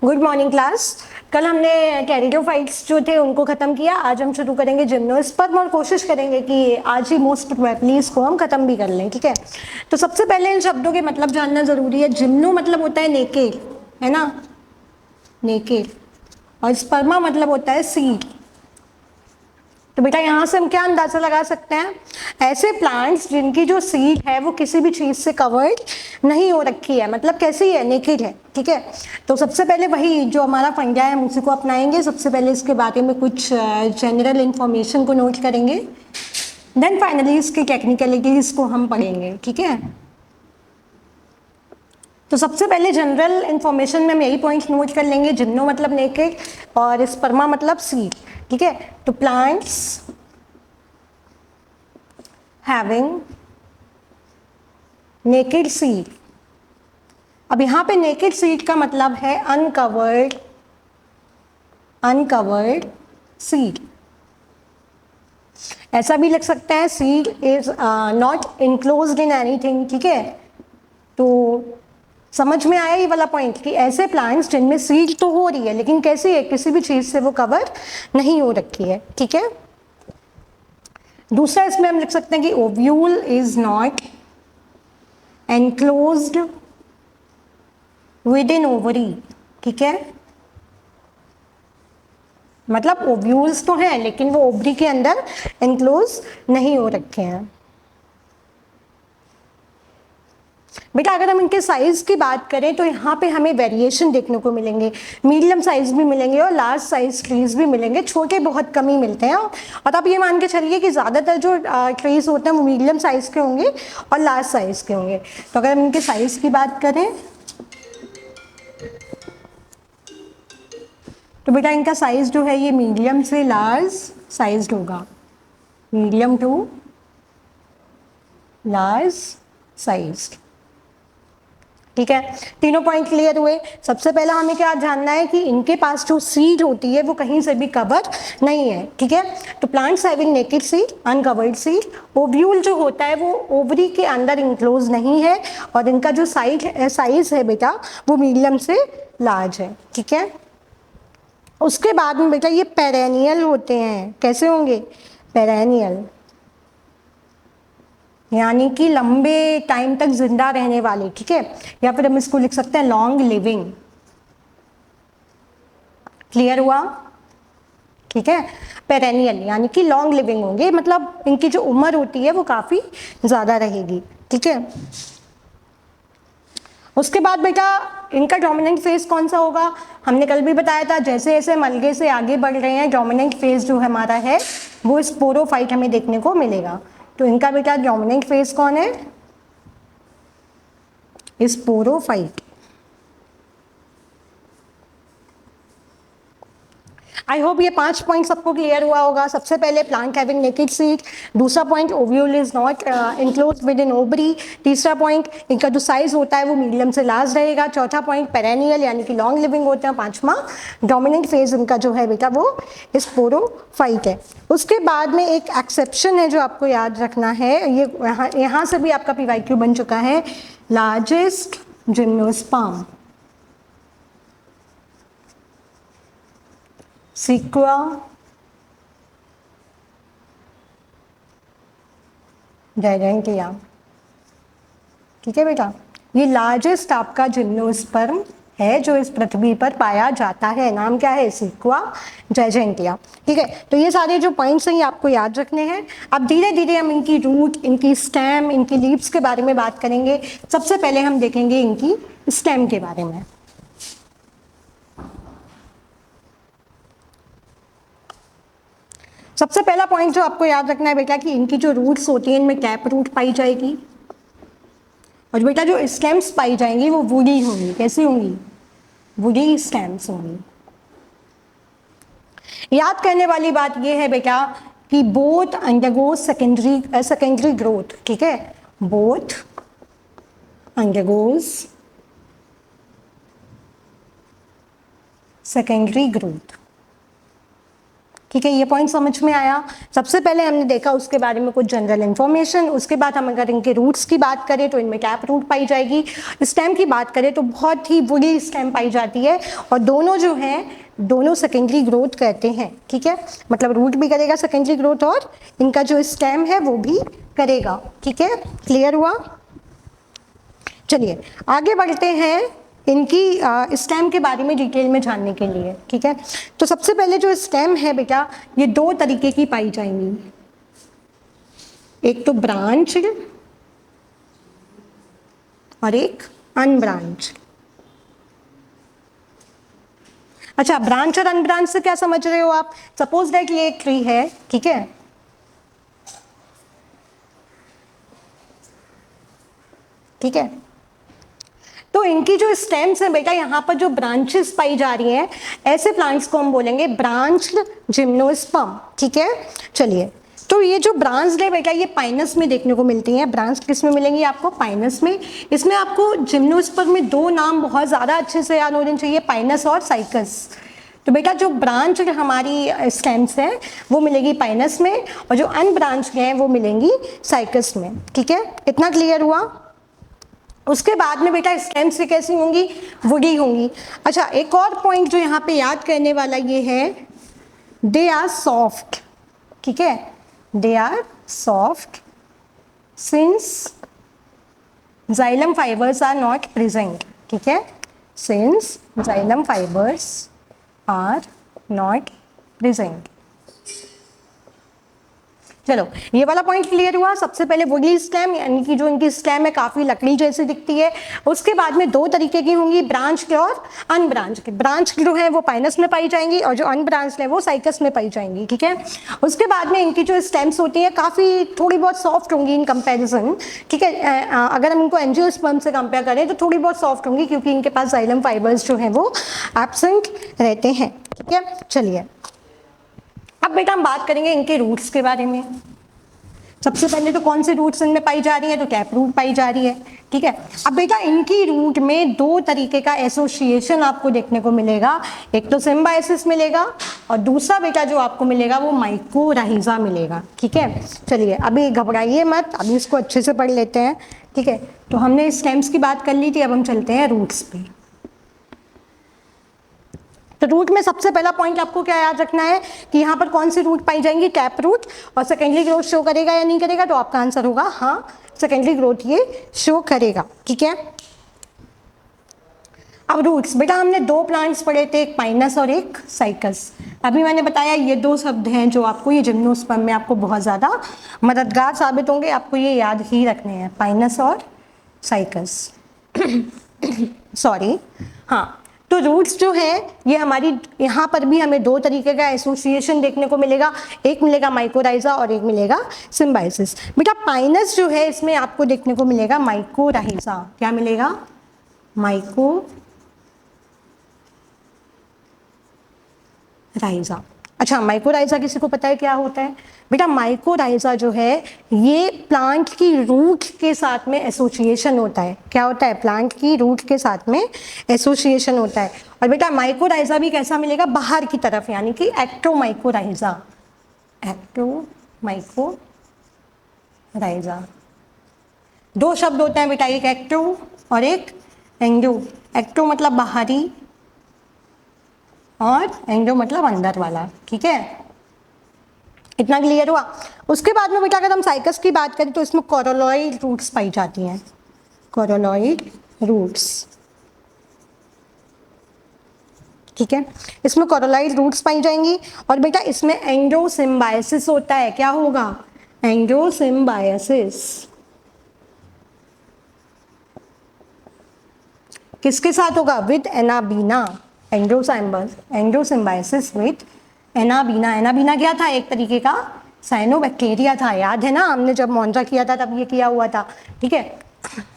Good morning class. कल हमने कैरिडोफाइट्स जो थे उनको खत्म किया। आज हम शुरू करेंगे जिम्नोस्पर्म और कोशिश करेंगे कि आज ही मोस्ट प्रोबेबली इसको हम खत्म भी कर लें। ठीक है, तो सबसे पहले इन शब्दों के मतलब जानना जरूरी है। जिम्नो मतलब होता है नेकेड, है ना, नेकेड, और स्पर्मा मतलब होता है सीड। तो बेटा यहाँ से हम क्या अंदाजा लगा सकते हैं, ऐसे प्लांट्स जिनकी जो सीड है वो किसी भी चीज से कवर्ड नहीं हो रखी है, मतलब कैसी है, नेकेड है। ठीक है, तो सबसे पहले वही जो हमारा फंडा है हम उसी को अपनाएंगे। सबसे पहले इसके बारे में कुछ जनरल इंफॉर्मेशन को नोट करेंगे, देन फाइनली इसकी टेक्निकलिटीज को हम पढ़ेंगे। ठीक है, तो सबसे पहले जनरल इंफॉर्मेशन में हम यही पॉइंट नोट कर लेंगे, जिम्नो मतलब नेकेड और स्पर्मा मतलब सीड। ठीक है, तो प्लांट्स हैविंग नेकेड सीड। अब यहां पे नेकेड सीड का मतलब है अनकवर्ड सीड। ऐसा भी लिख सकते हैं, seed is not enclosed in anything. ठीक है, तो समझ में आया ये वाला पॉइंट कि ऐसे प्लांट्स जिनमें सीड तो हो रही है लेकिन कैसी है, किसी भी चीज से वो कवर नहीं हो रखी है। ठीक है, दूसरा इसमें हम लिख सकते हैं कि ovule is not enclosed with in ovary. ठीक है, मतलब ओव्यूल्स तो हैं लेकिन वो ओवरी के अंदर एनक्लोज नहीं हो रखे हैं। बेटा अगर हम इनके साइज की बात करें तो यहाँ पे हमें वेरिएशन देखने को मिलेंगे, मीडियम साइज भी मिलेंगे और लार्ज साइज ट्रीज भी मिलेंगे, छोटे बहुत कम ही मिलते हैं। और आप ये मान के चलिए कि ज़्यादातर जो ट्रीज होते हैं वो मीडियम साइज के होंगे और लार्ज साइज के होंगे। तो अगर हम इनके साइज की बात करें तो बेटा इनका साइज जो है ये मीडियम से लार्ज साइज होगा, मीडियम टू लार्ज साइज। ठीक है, तीनों पॉइंट क्लियर हुए। सबसे पहला हमें क्या जानना है कि इनके पास जो सीड होती है वो कहीं से भी कवर नहीं है। ठीक है, तो plants having naked seed, uncovered seed. Ovule जो होता है वो ओवरी के अंदर इंक्लोज नहीं है और इनका जो साइज है बेटा वो मीडियम से लार्ज है। ठीक है, उसके बाद में बेटा ये पेरेनियल होते हैं। कैसे होंगे, पेरेनियल, यानी कि लंबे टाइम तक जिंदा रहने वाले। ठीक है, या फिर हम इसको लिख सकते हैं लॉन्ग लिविंग। क्लियर हुआ? ठीक है, पेरेनियल यानी कि लॉन्ग लिविंग होंगे, मतलब इनकी जो उम्र होती है वो काफी ज्यादा रहेगी। ठीक है, उसके बाद बेटा इनका डोमिनेंट फेज कौन सा होगा, हमने कल भी बताया था, जैसे जैसे मलगे से आगे बढ़ रहे हैं डोमिनेंट फेज जो हमारा है वो स्पोरोफाइट हमें देखने को मिलेगा। तो इनका बेटा डोमिनेंट फेज कौन है, स्पोरोफाइट। आई होप ये 5 पॉइंट सबको क्लियर हुआ होगा। सबसे पहले प्लांट हैविंग नेकेड सीड, दूसरा point ovule is not enclosed with in ovary, तीसरा पॉइंट इनका जो साइज होता है वो मीडियम से लार्ज रहेगा, चौथा पॉइंट पेरेनियल यानी कि लॉन्ग लिविंग होते हैं, पांचवा डोमिनेंट फेज इनका जो है बेटा वो स्पोरोफाइट है। उसके बाद में एक एक्सेप्शन है जो आपको याद रखना है, ये यहाँ से भी आपका PYQ बन चुका है, लार्जेस्ट जिम्नोस्पर्म, सिक्वा जायजेंटिया। ठीक है बेटा, ये लार्जेस्ट आपका जिम्नोस्पर्म है जो इस पृथ्वी पर पाया जाता है। नाम क्या है, सिक्वा जायजेंटिया। ठीक है, तो ये सारे जो पॉइंट्स हैं ये आपको याद रखने हैं। अब धीरे धीरे हम इनकी रूट, इनकी स्टेम, इनकी लीव्स के बारे में बात करेंगे। सबसे पहले हम देखेंगे इनकी स्टेम के बारे में। सबसे पहला पॉइंट जो आपको याद रखना है बेटा कि इनकी जो रूट्स होती हैं इनमें टैप रूट पाई जाएगी और बेटा जो स्टेम्स पाई जाएंगी वो वुडी होंगी। कैसी होंगी, वुडी स्टेम्स होंगी। याद करने वाली बात ये है बेटा कि बोथ अंडरगो सेकेंडरी ग्रोथ। ठीक है, बोथ अंडरगोज सेकेंडरी ग्रोथ। ठीक है, ये पॉइंट समझ में आया। सबसे पहले हमने देखा उसके बारे में कुछ जनरल इन्फॉर्मेशन। उसके बाद हम अगर इनके रूट्स की बात करें तो इनमें टैप रूट पाई जाएगी। स्टेम की बात करें तो बहुत ही बुरी स्टेम पाई जाती है, और दोनों जो हैं दोनों सेकेंडरी ग्रोथ करते हैं। ठीक है, मतलब रूट भी करेगा सेकेंडरी ग्रोथ और इनका जो स्टेम है वो भी करेगा। ठीक है, क्लियर हुआ। चलिए आगे बढ़ते हैं इनकी स्टेम के बारे में डिटेल में जानने के लिए। ठीक है, तो सबसे पहले जो स्टेम है बेटा, ये दो तरीके की पाई जाएंगी, एक तो ब्रांच और एक अनब्रांच। अच्छा, ब्रांच और अनब्रांच से क्या समझ रहे हो आप? सपोज दैट ये एक ट्री है, ठीक है, ठीक है, तो इनकी जो स्टेम्स हैं बेटा, यहाँ पर जो ब्रांचेस पाई जा रही हैं, ऐसे प्लांट्स को हम बोलेंगे ब्रांच्ड जिम्नोस्पर्म। ठीक है, चलिए, तो ये जो ब्रांच है बेटा, ये पाइनस में देखने को मिलती हैं। ब्रांच किस में मिलेंगी आपको? पाइनस में। इसमें आपको जिम्नोस्पर्म में दो नाम बहुत ज़्यादा अच्छे से याद होने चाहिए, पाइनस और साइकस। तो बेटा जो ब्रांच हमारी स्टेम्स हैं वो मिलेगी पाइनस में, और जो अनब्रांच हैं वो मिलेंगी साइकस में। ठीक है, इतना क्लियर हुआ। उसके बाद में बेटा स्टेम्स से कैसी होंगी? वुडी होंगी। अच्छा, एक और पॉइंट जो यहाँ पे याद करने वाला ये है, दे आर सॉफ्ट। ठीक है, they are soft since xylem fibres are not present. ठीक है, since xylem fibres are not present. चलो, ये वाला पॉइंट क्लियर हुआ। सबसे पहले वुडी स्टेम, यानी कि जो इनकी स्टेम है काफी लकड़ी जैसी दिखती है। उसके बाद में दो तरीके की होंगी, ब्रांच के और अनब्रांच के। ब्रांच जो है वो पाइनस में पाई जाएंगी, और जो अनब्रांच है वो साइकस में पाई जाएंगी। ठीक है, उसके बाद में इनकी जो स्टेम्स होती है काफी थोड़ी बहुत सॉफ्ट होंगी इन कंपेरिजन। ठीक है, अगर हम इनको एंजियोस्पर्म से कंपेयर करें तो थोड़ी बहुत सॉफ्ट होंगी, क्योंकि इनके पास जाइलम फाइबर्स जो है वो एब्सेंट रहते हैं। ठीक है, चलिए अब बेटा हम बात करेंगे इनके रूट्स के बारे में। सबसे पहले तो कौन से रूट्स इनमें पाई जा रही है? तो टैप रूट पाई जा रही है। ठीक है, अब बेटा इनकी रूट में दो तरीके का एसोसिएशन आपको देखने को मिलेगा, एक तो सिम्बायोसिस मिलेगा, और दूसरा बेटा जो आपको मिलेगा वो माइकोराइजा मिलेगा। ठीक है, चलिए अभी घबराइए मत, अभी इसको अच्छे से पढ़ लेते हैं। ठीक है, तो हमने स्टेम्स की बात कर ली थी, अब हम चलते हैं रूट्स पे। तो रूट में सबसे पहला पॉइंट आपको क्या याद रखना है कि यहाँ पर कौन सी रूट पाई जाएंगी? Tap root. और सेकेंडरी ग्रोथ शो करेगा या नहीं करेगा? तो आपका आंसर होगा हाँ, सेकेंडरी ग्रोथ ये शो करेगा। ठीक है, अब रूट्स बेटा हमने दो प्लांट्स पढ़े थे, एक पाइनस और एक साइकस। अभी मैंने बताया ये दो शब्द हैं जो आपको ये जिम्नोस्पर्म में आपको बहुत ज़्यादा मददगार साबित होंगे, आपको ये याद ही रखने हैं, पाइनस और साइकस। सॉरी, हाँ, तो रूट्स जो है ये हमारी यहाँ पर भी हमें दो तरीके का एसोसिएशन देखने को मिलेगा, एक मिलेगा माइकोराइजा और एक मिलेगा सिम्बायोसिस। बेटा पाइनस जो है इसमें आपको देखने को मिलेगा माइकोराइजा। क्या मिलेगा? माइकोराइजा। अच्छा, माइकोराइजा किसी को पता है क्या होता है? बेटा माइकोराइजा जो है ये प्लांट की रूट के साथ में एसोसिएशन होता है। क्या होता है? प्लांट की रूट के साथ में एसोसिएशन होता है। और बेटा माइकोराइजा भी कैसा मिलेगा? बाहर की तरफ, यानी कि एक्टोमाइकोराइजा। एक्टोमाइकोराइजा। दो शब्द होते हैं बेटा, एक एक्टो और एक एंडो। एक्टो मतलब बाहरी और एंडो मतलब अंदर वाला। ठीक है, इतना क्लियर हुआ। उसके बाद में बेटा अगर हम साइकस की बात करें तो इसमें कोरोलॉइड रूट्स पाई जाती हैं, कोरोलॉइड रूट्स। ठीक है, इसमें कोरोलॉइड रूट्स पाई जाएंगी। और बेटा इसमें एंडोसिम्बायोसिस होता है। क्या होगा? एंडोसिम्बायोसिस। किसके साथ होगा? With Anabaena. Endosymbiosis with Anabaena. Anabaena क्या था? एक तरीके का साइनोबैक्टीरिया था, याद है ना, हमने जब मॉन्जा किया था तब ये किया हुआ था। ठीक है,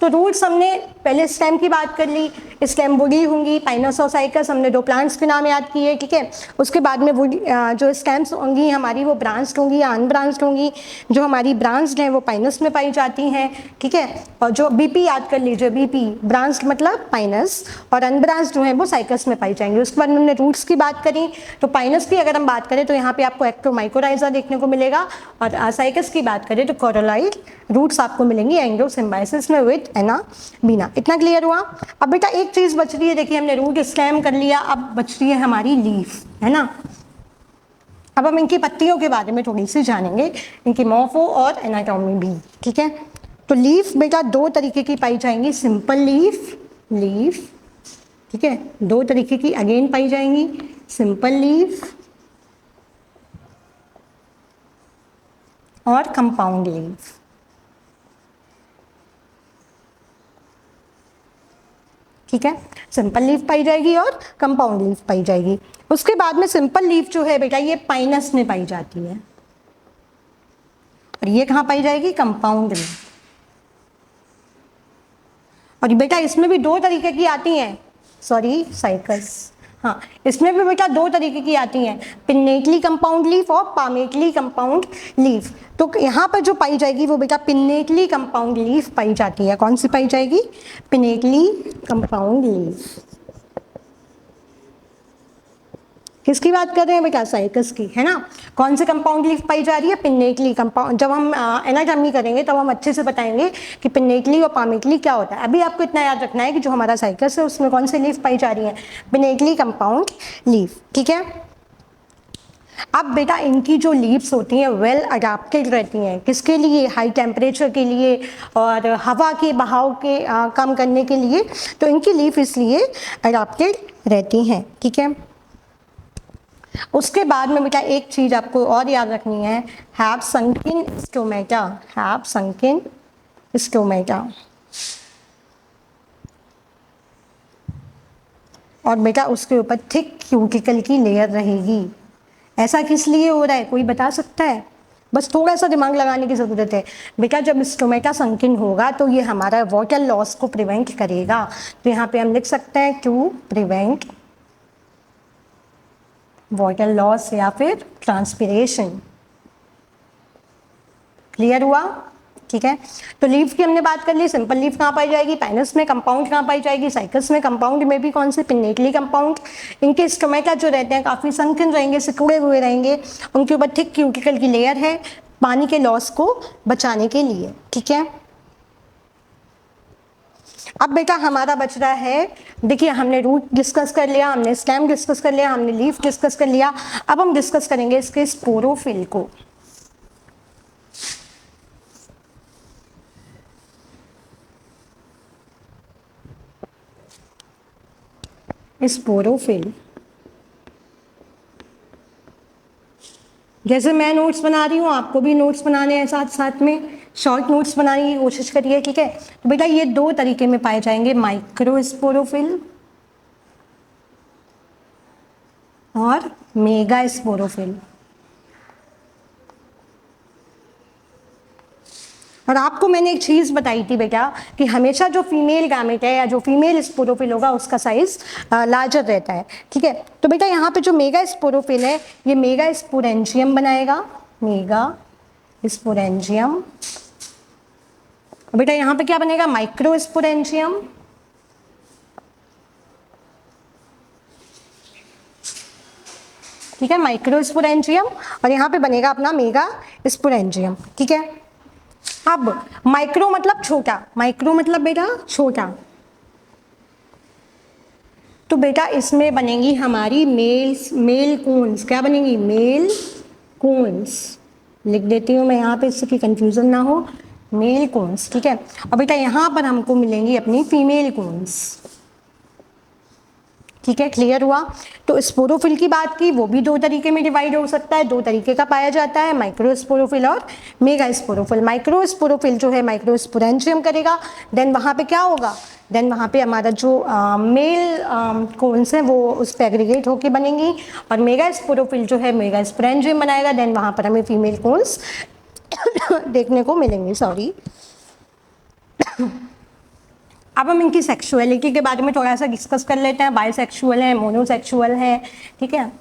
तो रूट्स हमने पहले स्टेम की बात कर ली, स्टेम वुडी होंगी, पाइनस और साइकस, हमने दो प्लांट्स के नाम याद किए, ठीक है। उसके बाद में वुड जो स्टेम्स होंगी हमारी वो ब्रांच्ड होंगी या अनब्रांच्ड होंगी। जो हमारी ब्रांच्ड हैं वो पाइनस में पाई जाती हैं, ठीक है। और जो बीपी याद कर लीजिए, बीपी ब्रांच्ड मतलब पाइनस और अनब्रांच्ड जो है वो साइकस में पाई जाएंगी। उसके बाद हमने रूट्स की बात करी, तो पाइनस की अगर हम बात करें तो यहाँ पे आपको एक्टोमाइकोराइजा देखने को मिलेगा, और साइकस की बात करें तो कोरोलाइड रूट्स आपको मिलेंगी एंडोसिम्बाइसिस में विद एनाबीना। इतना क्लियर हुआ। अब बेटा एक चीज बच रही है, देखिए हमने रूट स्टेम कर लिया, अब बच रही है हमारी लीफ, है ना। अब हम इनकी पत्तियों के बारे में थोड़ी सी जानेंगे, इनकी मॉर्फो और एनाटॉमी भी, ठीक है। तो लीफ बेटा दो तरीके की पाई जाएंगी, सिंपल लीफ, ठीक है, दो तरीके की अगेन पाई जाएंगी, सिंपल लीफ और कंपाउंड लीफ, ठीक है। सिंपल लीफ पाई जाएगी और कंपाउंड लीफ पाई जाएगी। उसके बाद में सिंपल लीफ जो है बेटा ये पाइनस में पाई जाती है, और ये कहाँ पाई जाएगी, कंपाउंड में। और बेटा इसमें भी दो तरीके की आती हैं, सॉरी साइकस, हाँ इसमें भी बेटा दो तरीके की आती हैं, पिन्नेटली कंपाउंड लीफ और पामेटली कंपाउंड लीफ। तो यहाँ पर जो पाई जाएगी वो बेटा पिन्नेटली कंपाउंड लीफ पाई जाती है। कौन सी पाई जाएगी, पिन्नेटली कंपाउंड लीफ। किसकी बात कर रहे हैं बेटा, साइकस की, है ना। कौन से कंपाउंड लीफ पाई जा रही है, पिन्नेटली कंपाउंड। जब हम एनाटॉमी करेंगे तब हम अच्छे से बताएंगे कि पिन्नेटली और पामेटली क्या होता है। अभी आपको इतना याद रखना है कि जो हमारा साइकस है उसमें कौन से लीफ पाई जा रही है, पिन्नेटली कंपाउंड लीफ, ठीक है। अब बेटा इनकी जो लीव्स होती हैं वेल अडाप्टेड रहती हैं, किसके लिए, हाई टेम्परेचर के लिए और हवा के बहाव के कम करने के लिए। तो इनकी लीफ इसलिए अडाप्टेड रहती हैं, ठीक है। उसके बाद में बेटा एक चीज आपको और याद रखनी है, हैव संकिन स्टोमेटा, हैव संकिन स्टोमेटा। और बेटा उसके ऊपर थिक क्यूटिकल की लेयर रहेगी। ऐसा किस लिए हो रहा है, कोई बता सकता है, बस थोड़ा सा दिमाग लगाने की ज़रूरत है। बेटा जब स्टोमेटा संकिन होगा तो ये हमारा वाटर लॉस को प्रिवेंट करेगा। तो यहाँ पे हम लिख सकते हैं टू प्रिवेंट वाटर लॉस या फिर ट्रांसपिरेशन। क्लियर हुआ, ठीक है। तो लीफ की हमने बात कर ली, सिंपल लीफ कहाँ पाई जाएगी, पाइनस में। कंपाउंड कहाँ पाई जाएगी, साइकस में। कंपाउंड में भी कौन से, पिन्नेटली कंपाउंड। इनके स्टोमेटा जो रहते हैं काफ़ी संकीर्ण रहेंगे, सिकुड़े हुए रहेंगे, उनके ऊपर थिक क्यूटिकल की लेयर है पानी के लॉस को बचाने के लिए, ठीक है। अब बेटा हमारा बच रहा है, देखिए हमने रूट डिस्कस कर लिया, हमने स्टेम डिस्कस कर लिया, हमने लीफ डिस्कस कर लिया। अब हम डिस्कस करेंगे इसके स्पोरोफिल को। स्पोरोफिल, जैसे मैं नोट्स बना रही हूँ आपको भी नोट्स बनाने हैं, साथ साथ में शॉर्ट नोट्स बनाने की कोशिश करिए, ठीक है। तो बेटा ये दो तरीके में पाए जाएंगे, माइक्रो स्पोरोफिल और मेगा स्पोरोफिल। और आपको मैंने एक चीज़ बताई थी बेटा कि हमेशा जो फीमेल गैमेट है या जो फीमेल स्पोरोफिल होगा उसका साइज लार्जर रहता है, ठीक है। तो बेटा यहाँ पे जो मेगा स्पोरोफिल है ये मेगा स्पोरेंजियम बनाएगा, मेगा स्पोरेंजियम। बेटा यहाँ पे क्या बनेगा, माइक्रो स्पोरेंजियम। ठीक है, माइक्रो स्पोरेंजियम। और यहाँ पे बनेगा अपना मेगा स्पोरेंजियम, ठीक है। अब माइक्रो मतलब छोटा, माइक्रो मतलब बेटा छोटा। तो बेटा इसमें बनेंगी हमारी मेल कोन्स। क्या बनेंगी, मेल कोन्स। लिख देती हूँ मैं यहाँ पे इससे कि कंफ्यूजन ना हो, मेल कोन्स, ठीक है। और बेटा यहाँ पर हमको मिलेंगी अपनी फीमेल कोन्स, ठीक है। क्लियर हुआ। तो स्पोरोफिल की बात की, वो भी दो तरीके में डिवाइड हो सकता है, दो तरीके का पाया जाता है, माइक्रो स्पोरोफिल और मेगा स्पोरोफिल। माइक्रो स्पोरोफिल जो है माइक्रो स्पोरेंजियम करेगा, देन वहाँ पे क्या होगा, देन वहाँ पे हमारा जो मेल कोन्स हैं वो उस पर एग्रीगेट होके बनेंगी, और मेगा स्पोरोफिल जो है मेगा स्पोरेंजियम बनाएगा, देन वहाँ पर हमें फीमेल कोन्स देखने को मिलेंगे, सॉरी। अब हम इनकी सेक्सुअलिटी के बारे में थोड़ा सा डिस्कस कर लेते हैं। बाइसेक्सुअल है, मोनोसेक्सुअल है, ठीक है।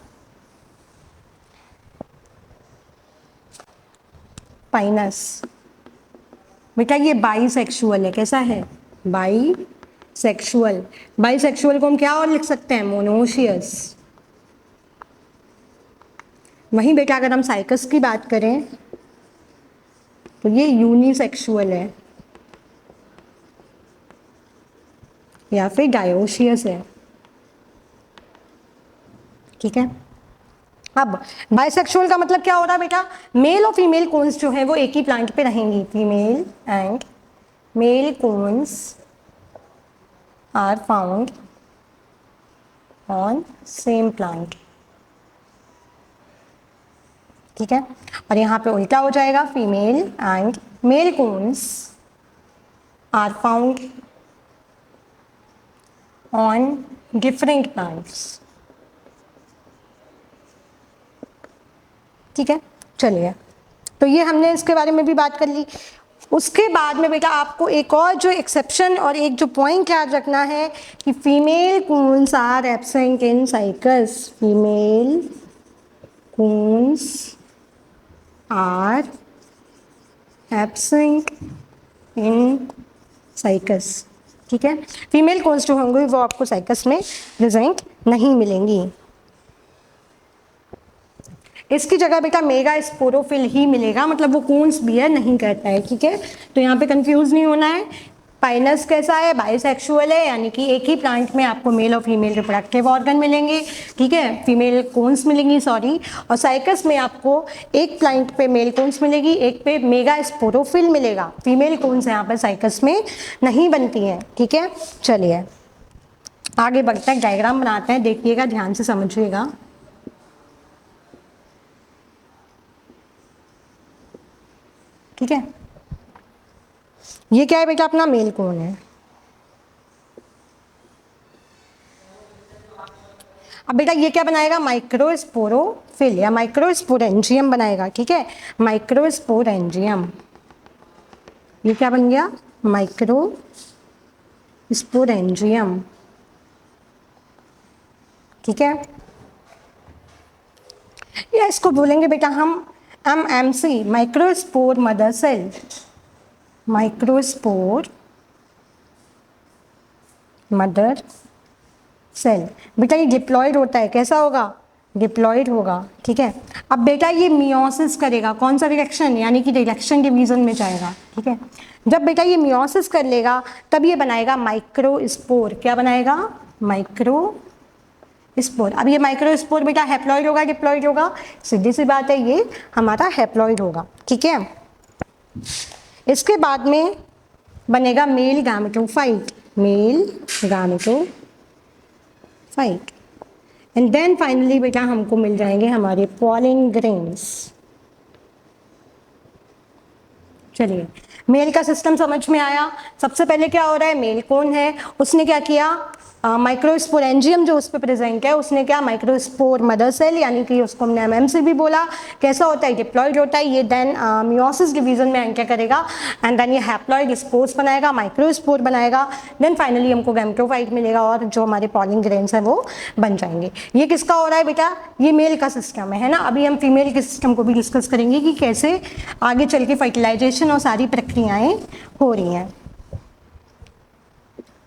पाइनस बेटा ये बाइसेक्सुअल है। कैसा है? बाइसेक्सुअल। बाइसेक्सुअल को हम क्या और लिख सकते हैं? मोनोशियस। वहीं बेटा अगर हम साइकस की बात करें तो ये यूनिसेक्सुअल है या फिर डायोशियस है, ठीक है। अब बाइसेक्सुअल का मतलब क्या हो रहा है बेटा? मेल और फीमेल कोन्स जो है वो एक ही प्लांट पे रहेंगी। Female and male cones are found on same plant, ठीक है। और यहाँ पे उल्टा हो जाएगा, female and male cones are found on different plants, ठीक है। चलिए, तो ये हमने इसके बारे में भी बात कर ली। उसके बाद में बेटा आपको एक और जो एक्सेप्शन और एक जो पॉइंट याद रखना है कि female cones are absent in cycas. Female cones are absent in cycas, ठीक है। फीमेल कून्स जो होंगे वो आपको साइकस में प्रेजेंट नहीं मिलेंगी। इसकी जगह बेटा मेगा स्पोरोफिल ही मिलेगा, मतलब वो कून्स बियर नहीं करता है, ठीक है। तो यहाँ पे कंफ्यूज नहीं होना है। पाइनस कैसा है? बाइसेक्सुअल है, यानी कि एक ही प्लांट में आपको मेल और फीमेल रिप्रोडक्टिव ऑर्गन मिलेंगे, ठीक है, फीमेल कोन्स मिलेंगी, सॉरी। और साइकस में आपको एक प्लांट पे मेल कोन्स मिलेगी, एक पे मेगा स्पोरोफिल मिलेगा। फीमेल कोन्स यहाँ पर साइकस में नहीं बनती हैं, ठीक है। चलिए आगे बढ़ते हैं, डायग्राम बनाते हैं, देखिएगा, ध्यान से समझिएगा। ठीक है, ये क्या है बेटा? अपना मेल कोन है। अब बेटा ये क्या बनाएगा? माइक्रोस्पोरोफिल या माइक्रोस्पोरेंजियम बनाएगा, ठीक है। माइक्रोस्पोरेंजियम, ये क्या बन गया? माइक्रोस्पोरेंजियम, ठीक है। या इसको बोलेंगे बेटा हम MMC, microspore mother cell. Microspore mother cell बेटा ये डिप्लॉयड होता है। कैसा होगा? डिप्लॉयड होगा, ठीक है। अब बेटा ये मियोसिस करेगा, कौन सा रिएक्शन? यानी कि रिएक्शन डिवीजन में जाएगा, ठीक है। जब बेटा ये मियोसिस कर लेगा तब ये बनाएगा माइक्रोस्पोर। क्या बनाएगा? माइक्रोस्पोर। अब ये माइक्रोस्पोर बेटा हैप्लॉइड होगा, डिप्लॉयड होगा? सीधी सी बात है, ये हमारा हैप्लॉइड होगा, ठीक है। इसके बाद में बनेगा male gametophyte, male gametophyte. And then finally बेटा हमको मिल जाएंगे हमारे पॉलन ग्रेन्स। चलिए मेल का सिस्टम समझ में आया। सबसे पहले क्या हो रहा है? मेल कौन है, उसने क्या किया? माइक्रोस्पोरेंजियम जो उस पर प्रेजेंट है, उसने क्या? माइक्रोस्पोर मदर सेल, यानी कि उसको हमने MMC भी बोला। कैसा होता है? डिप्लॉयड होता है। ये देन मियोसिस डिवीजन में एंटर करेगा एंड देन ये हैप्लॉइड स्पोर्स बनाएगा, माइक्रोस्पोर बनाएगा। देन फाइनली हमको गैमेटोफाइट मिलेगा और जो हमारे पॉलन ग्रेन्स है वो बन जाएंगे। ये किसका हो रहा है बेटा? ये मेल का सिस्टम है ना। अभी हम फीमेल के सिस्टम को भी डिस्कस करेंगे कि कैसे आगे चल के फर्टिलाइजेशन और सारी प्रक्रियाएं हो रही हैं,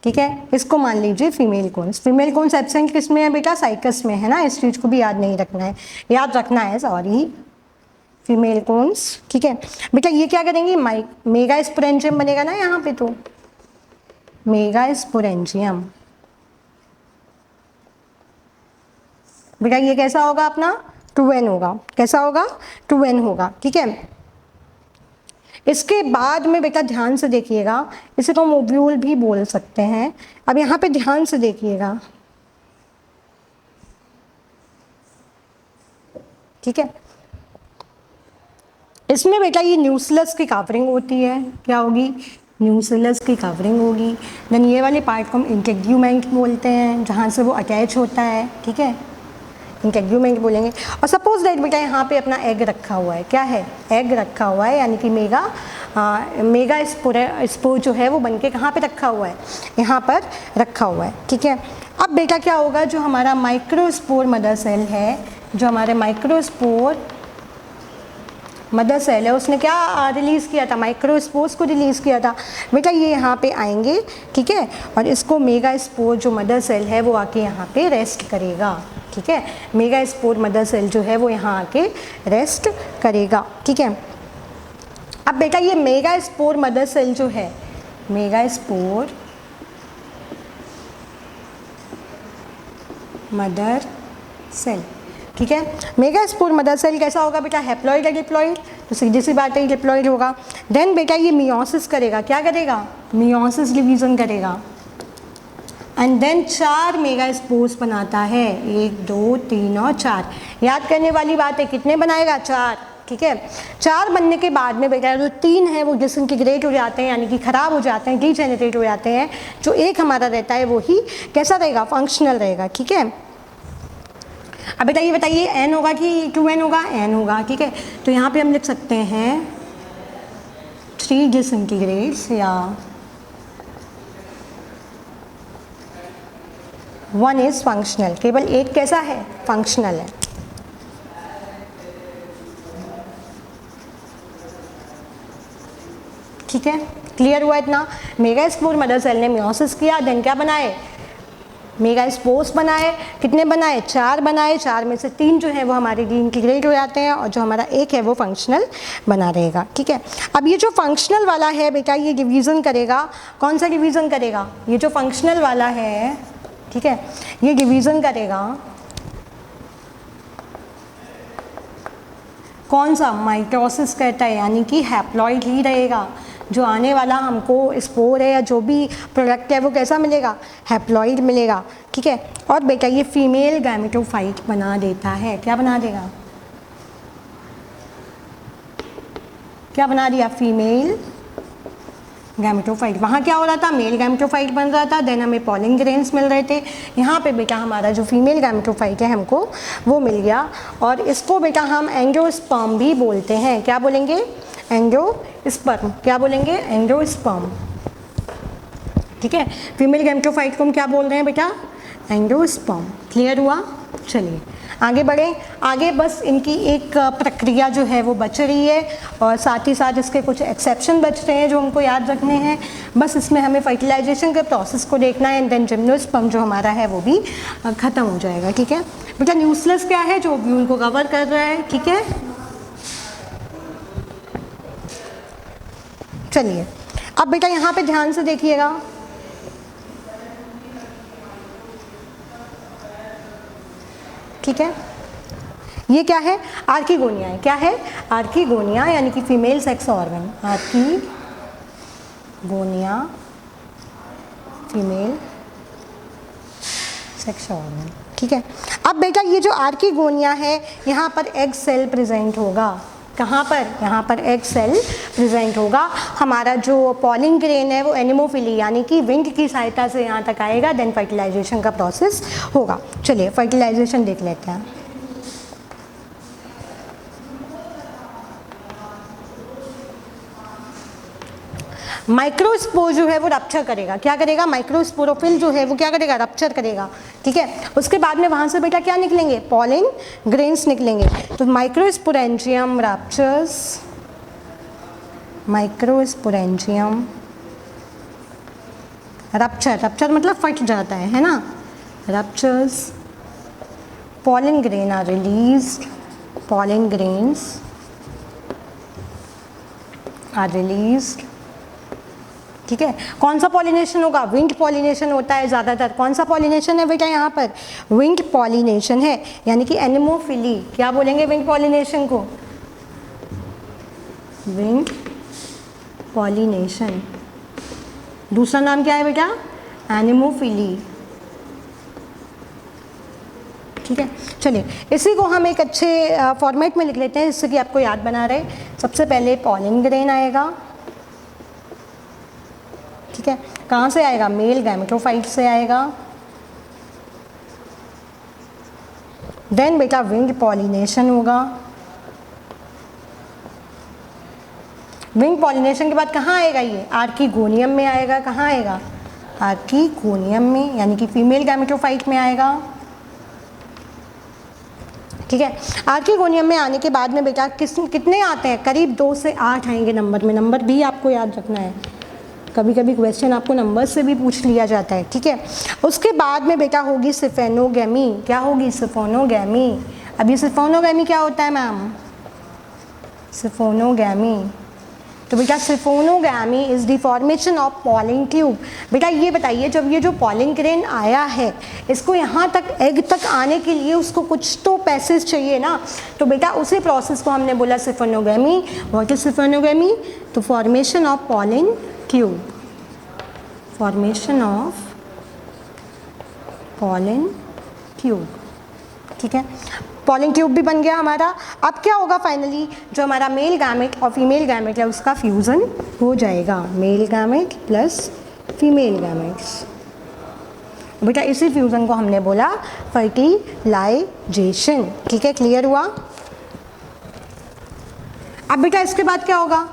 ठीक है। इसको मान लीजिए female cones. Female cones absent किस में है बेटा? साइकस में है ना। इस चीज को भी याद नहीं रखना है, याद रखना है, सॉरी, फीमेल कोन्स, ठीक है बेटा। ये क्या करेंगे? मेगा स्पोरेंजियम बनेगा ना यहाँ पे, तो मेगा स्पोरेंजियम बेटा ये कैसा होगा? अपना 2n होगा। कैसा होगा? 2n होगा, ठीक है। इसके बाद में बेटा ध्यान से देखिएगा, इसे तो हम ओव्यूल भी बोल सकते हैं। अब यहाँ पे ध्यान से देखिएगा, ठीक है। इसमें बेटा ये न्यूक्लियस की कवरिंग होती है। क्या होगी? न्यूक्लियस की कवरिंग होगी। देन ये वाले पार्ट को हम इंटेग्यूमेंट बोलते हैं, जहाँ से वो अटैच होता है, ठीक है, इंटेग्यूमेंट बोलेंगे। और सपोज दैट बेटा यहाँ पे अपना एग रखा हुआ है। क्या है? एग रखा हुआ है, यानी कि मेगा मेगा स्पोर जो है वो बनके कहाँ पे रखा हुआ है, यहाँ पर रखा हुआ है, ठीक है। अब बेटा क्या होगा, जो हमारा माइक्रोस्पोर मदर सेल है, जो हमारे माइक्रोस्पोर मदर सेल है, उसने क्या रिलीज़ किया था, माइक्रोस्पोर्स को रिलीज़ किया था बेटा, ये यहाँ पे आएंगे, ठीक है। और इसको मेगा स्पोर जो मदर सेल है वो आके यहाँ पे रेस्ट करेगा, ठीक है। मेगा स्पोर मदर सेल जो है वो यहाँ आके रेस्ट करेगा, ठीक है। अब बेटा ये मेगा स्पोर मदर सेल जो है, मेगा स्पोर मदर सेल, ठीक है। मेगा स्पोर मदर सेल कैसा होगा बेटा, हैप्लॉइड या डिप्लॉइड, तो सीधी सी बात है डिप्लॉइड होगा। देन बेटा ये मियोसिस करेगा, क्या करेगा, मियोसिस डिवीजन करेगा, एंड देन 4 मेगा स्पोर्स बनाता है, 1 2 3 और 4। याद करने वाली बात है, कितने बनाएगा, 4, ठीक है। 4 बनने के बाद में बेटा जो 3 है वो डिसइंटीग्रेट हो जाते हैं, यानी कि ख़राब हो जाते हैं, डीजेनरेट हो जाते हैं। जो एक हमारा रहता है वो ही कैसा रहेगा, फंक्शनल रहेगा, ठीक है। अब बेटा ये बताइए n होगा कि 2n होगा, n होगा, ठीक है। तो यहाँ पे हम लिख सकते हैं 3 डिसइंटीग्रेट्स या 1 इज फंक्शनल, केवल एक कैसा है, फंक्शनल है। ठीक है, क्लियर हुआ इतना। मेगा स्पोर मदर सेल ने मियोसिस किया, देन क्या बनाए, मेगा स्पोर्स बनाए, कितने बनाए, 4 बनाए, 4 में से 3 जो है वो हमारे डीइंटीग्रेट हो जाते हैं और जो हमारा एक है वो फंक्शनल बना रहेगा, ठीक है। अब ये जो फंक्शनल वाला है बेटा ये डिवीज़न करेगा, कौन सा डिवीज़न करेगा, ये जो फंक्शनल वाला है, ठीक है, ये डिवीज़न करेगा कौन सा, माइटोसिस करता है, यानी कि हैप्लॉइड ही रहेगा। जो आने वाला हमको स्पोर है या जो भी प्रोडक्ट है वो कैसा मिलेगा, हैप्लॉइड मिलेगा, ठीक है। और बेटा ये फीमेल गैमेटोफाइट बना देता है, क्या बना देगा, क्या बना दिया, फीमेल गैमेटोफाइट। वहाँ क्या हो रहा था, मेल गैमेटोफाइट बन रहा था, देन हमें पॉलिन ग्रेन्स मिल रहे थे। यहाँ पे बेटा हमारा जो फीमेल गैमेटोफाइट है हमको वो मिल गया, और इसको बेटा हम एंजियोस्पर्म भी बोलते हैं, क्या बोलेंगे, एंजियोस्पर्म, क्या बोलेंगे, एंजियोस्पर्म, ठीक है। फीमेल गैमेटोफाइट को हम क्या बोल रहे हैं बेटा, एंजियोस्पर्म। क्लियर हुआ, चलिए आगे बढ़ें। आगे बस इनकी एक प्रक्रिया जो है वो बच रही है, और साथ ही साथ इसके कुछ एक्सेप्शन बच रहे हैं जो हमको याद रखने हैं। बस इसमें हमें फर्टिलाइजेशन के प्रोसेस को देखना है, एंड देन जिम्नोस्पर्म जो हमारा है वो भी ख़त्म हो जाएगा, ठीक है। बेटा न्यूक्लियस क्या है, जो ओव्यूल को कवर कर रहा है, ठीक है। चलिए अब बेटा यहाँ पे ध्यान से देखिएगा, ठीक है। ये क्या है, आर्किगोनिया है, क्या है, आर्किगोनिया, यानी कि female sex organ, archegonia female sex organ, ठीक है। अब बेटा ये जो आर्किगोनिया है यहाँ पर एग सेल प्रेजेंट होगा, कहाँ पर, यहाँ पर एग सेल प्रेजेंट होगा। हमारा जो पॉलिन ग्रेन है वो एनिमोफिली यानी कि विंग की सहायता से यहाँ तक आएगा, देन फर्टिलाइजेशन का प्रोसेस होगा। चलिए फर्टिलाइजेशन देख लेते हैं। माइक्रोस्पोर जो है वो रप्चर करेगा, क्या करेगा, माइक्रोस्पोरोफिल जो है वो क्या करेगा, रप्चर करेगा, ठीक है। उसके बाद में वहाँ से बेटा क्या निकलेंगे, पॉलिन ग्रेन्स निकलेंगे। तो microsporangium ruptures, microsporangium rupture, rupture मतलब फट जाता है ना, ruptures, pollen grain are released, pollen grains are released, ठीक है। कौन सा पॉलिनेशन होगा, विंड पॉलिनेशन होता है ज़्यादातर। कौन सा पॉलिनेशन है बेटा यहाँ पर, विंड पॉलिनेशन है, यानी कि एनिमोफिली, क्या बोलेंगे विंड पॉलिनेशन को, विंड पॉलिनेशन। दूसरा नाम क्या है बेटा, एनिमोफिली, ठीक है। चलिए इसी को हम एक अच्छे फॉर्मेट में लिख लेते हैं जिससे कि आपको याद बना रहे। सबसे पहले पॉलिन ग्रेन आएगा, ठीक है, कहाँ से आएगा, मेल गैमेटोफाइट से आएगा। देन बेटा विंड पॉलिनेशन होगा, विंग पॉलिनेशन के बाद कहाँ आएगा ये? आर्कीगोनियम में आएगा। कहाँ आएगा? आर्कीगोनियम में, यानी कि फीमेल गैमेटोफाइट में आएगा। ठीक है, आर्कीगोनियम में आने के बाद में बेटा कितने आते हैं? करीब 2 से 8 आएंगे नंबर में। नंबर भी आपको याद रखना है, कभी कभी क्वेश्चन आपको नंबर से भी पूछ लिया जाता है। ठीक है, उसके बाद में बेटा होगी सिफेनोगैमी। क्या होगी? सिफोनोगैमी। अभी सिफोनोगैमी क्या होता है मैम? सिफोनोगैमी, तो बेटा siphonogamy is the formation of pollen tube. बेटा ये बताइए, जब ये जो पॉलिन ग्रेन आया है, इसको यहाँ तक एग तक आने के लिए उसको कुछ तो पैसेज चाहिए ना, तो बेटा उसी प्रोसेस को हमने बोला सिफोनोगैमी। What is siphonogamy? तो formation of pollen tube, formation of pollen tube. ठीक है, पॉलिन ट्यूब भी बन गया हमारा। अब क्या होगा? फाइनली जो हमारा मेल गैमेट और फीमेल गैमेट है उसका फ्यूज़न हो जाएगा, male gamete plus female gametes. बेटा इसी फ्यूज़न को हमने बोला फर्टिलाइजेशन। ठीक है, क्लियर हुआ? अब बेटा इसके बाद क्या होगा?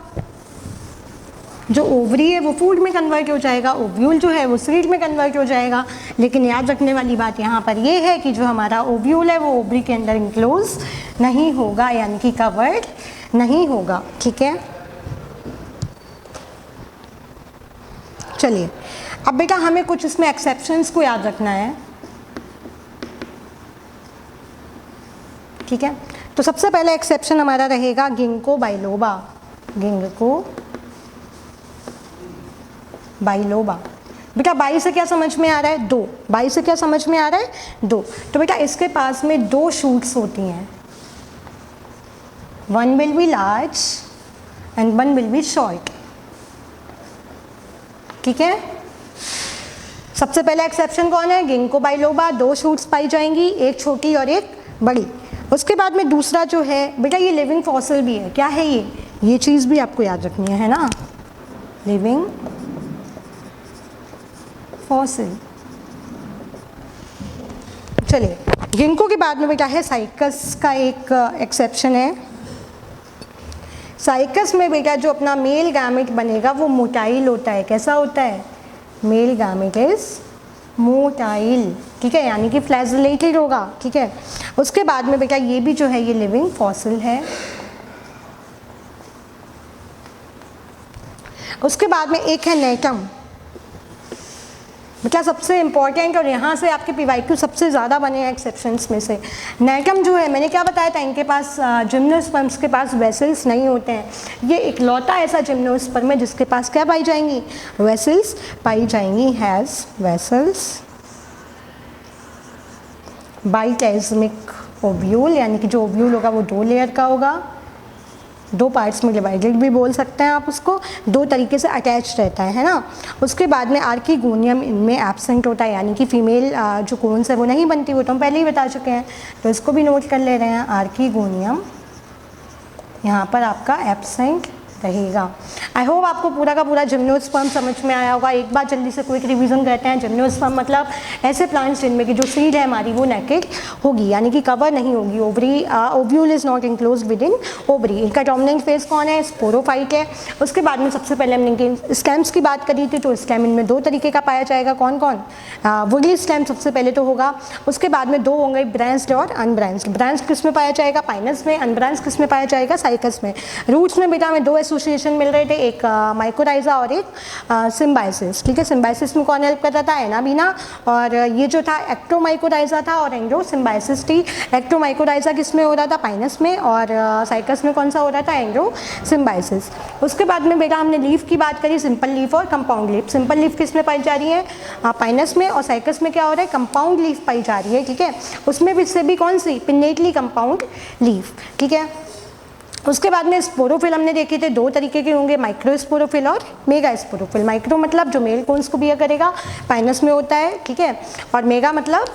जो ओवरी है वो फूड में कन्वर्ट हो जाएगा, ओव्यूल जो है वो सीड में कन्वर्ट हो जाएगा। लेकिन याद रखने वाली बात यहाँ पर ये है कि जो हमारा ओव्यूल है वो ओवरी के अंदर इंक्लोज नहीं होगा, यानी कि कवर्ड नहीं होगा। ठीक है, चलिए अब बेटा हमें कुछ इसमें एक्सेप्शंस को याद रखना है। ठीक है, तो सबसे पहला एक्सेप्शन हमारा रहेगा गिंको बाइलोबा। Ginkgo biloba. बेटा बाई से क्या समझ में आ रहा है? 2। बाई से क्या समझ में आ रहा है? 2। तो बेटा इसके पास में 2 शूट्स होती हैं, one will be large and one will be short. ठीक है, सबसे पहला एक्सेप्शन कौन है? Ginkgo biloba. 2 शूट्स पाई जाएंगी, एक छोटी और एक बड़ी। उसके बाद में दूसरा जो है बेटा ये लिविंग फॉसिल भी है। क्या है ये चीज़ भी आपको याद रखनी है ना, लिविंग फॉसिल। चलिए, गिंको के बाद में बेटा है साइकस का एक एक्सेप्शन है। साइकस में बेटा जो अपना मेल गैमेट बनेगा वो मोटाइल होता है। कैसा होता है? Male gamete is motile. ठीक है, यानी कि फ्लैजेलेटेड होगा। ठीक है, उसके बाद में बेटा ये भी जो है ये लिविंग फॉसिल है। उसके बाद में एक है नेटम। बेटा सबसे इंपॉर्टेंट और यहाँ से आपके PYQ सबसे ज़्यादा बने हैं एक्सेप्शंस में से। नेटम जो है, मैंने क्या बताया था, इनके पास जिम्नोस्पर्म्स के पास वेसल्स नहीं होते हैं। ये इकलौता ऐसा जिम्नोस्पर्म है जिसके पास क्या पाई जाएंगी? वेसल्स पाई जाएंगी। हैज़ वेसल्स, बाइटेज्मिक ओव्यूल, यानी कि जो ओव्यूल होगा वो 2 लेयर का होगा, 2 पार्ट्स में डिवाइडेड भी बोल सकते हैं आप उसको, 2 तरीके से अटैच रहता है ना। उसके बाद में आर्कीगोनियम इनमें एब्सेंट होता है, यानी कि फीमेल जो कोन्स है वो नहीं बनती, वो तो हम पहले ही बता चुके हैं, तो इसको भी नोट कर ले रहे हैं। आर्कीगोनियम यहाँ पर आपका एब्सेंट रहेगा। आई होप आपको पूरा का पूरा जिम्नोस्पर्म समझ में आया होगा। एक बार जल्दी से क्विक रिवीजन करते हैं। जिम्नोस्पर्म मतलब ऐसे प्लांट्स जिनमें की जो सीड है हमारी वो नेकेड होगी, यानी कि कवर नहीं होगी। Ovary ovule is not enclose with in ovary. इनका डोमिनेंट फेज कौन है? स्पोरोफाइट है। उसके बाद में सबसे पहले हमने स्टेम्स की बात करी थी, तो स्टेम इनमें 2 तरीके का पाया जाएगा। कौन कौन? वुडली स्टेम सबसे पहले तो होगा। उसके बाद में 2 होंगे, ब्रांच्ड और अनब्रांच्ड। ब्रांच्ड किस में पाया जाएगा? पाइनस में। अनब्रांच्ड किस में पाया जाएगा? साइकस में। रूट्स में बेटा हमें 2 एसोसिएशन मिल रहे थे, एक माइकोराइजा और एक सिम्बाइसिस। ठीक है, सिम्बाइसिस में कौन हेल्प कर रहा था? एनाबीना। और ये जो था एक्टोमाइकोराइजा था और एंड्रो सिम्बाइसिस थी। एक्टोमाइकोराइजा किस में हो रहा था? पाइनस में। और साइकस में कौन सा हो रहा था? Endosymbiosis. उसके बाद में बेटा हमने लीफ की बात करी, सिंपल लीफ और कंपाउंड लीफ। सिंपल लीफ किस में पाई जा रही है? पाइनस में। और साइकस में क्या हो रहा है? कंपाउंड लीफ पाई जा रही है। ठीक है, उसमें भी से भी कौन सी? Pinnately compound leaf. ठीक है, उसके बाद में स्पोरोफिल हमने देखे थे, 2 तरीके के होंगे, माइक्रो स्पोरोफिल और मेगा स्पोरोफिल। माइक्रो मतलब जो मेल कोन्स को बियर करेगा, पाइनस में होता है। ठीक है, और मेगा मतलब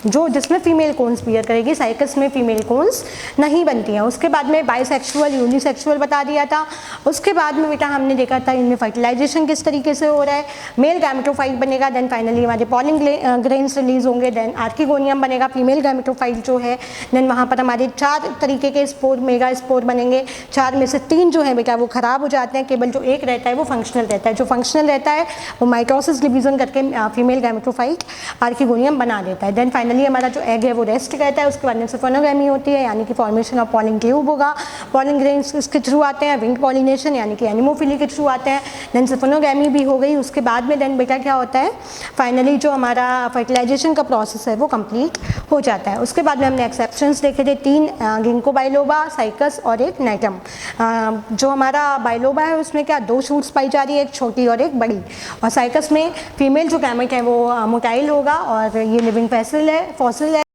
जो जिसमें फीमेल कोन्स बियर करेगी, साइकस में फीमेल कोन्स नहीं बनती हैं। उसके बाद में बाइसेक्सुअल, यूनिसेक्सुअल बता दिया था। उसके बाद में बेटा हमने देखा था इनमें फर्टिलाइजेशन किस तरीके से हो रहा है, मेल गैमेटोफाइट बनेगा, देन फाइनली हमारे पॉलिन ग्रेन्स रिलीज होंगे, देन आर्किगोनियम बनेगा फीमेल गैमेटोफाइट जो है, देन वहाँ पर हमारे 4 तरीके के स्पोर, मेगा स्पोर बनेंगे। 4 में से 3 जो है बेटा वो खराब हो जाते हैं, केवल जो एक रहता है वो फंक्शनल रहता है। जो फंक्शनल रहता है वो माइटोसिस डिवीजन करके फीमेल गैमेटोफाइट आर्किगोनियम बना देता है। देन फाइनली हमारा जो एग है वो रेस्ट रहता है, उसके बाद में सिफोनोगैमी होती है, यानी कि फॉर्मेशन ऑफ पॉलिन ट्यूब होगा, पॉलिन ग्रेन्स इसके थ्रू आते हैं, विंग पॉलिनेशन यानी कि एनिमोफिली के थ्रू आते हैं, देन सिफोनोगैमी भी हो गई। उसके बाद में देन बेटा क्या होता है, फाइनली जो हमारा फर्टिलाइजेशन का प्रोसेस है वो कंप्लीट हो जाता है। उसके बाद में हमने एक्सेप्शंस देखे थे 3, गिंको बाइलोबा, साइकस और एक नाइटम। जो हमारा बाइलोबा है उसमें क्या 2 शूट्स पाई जा रही है, एक छोटी और एक बड़ी, और साइकस में फीमेल जो गैमेट है वो मोटाइल होगा और ये लिविंग फॉसिल है।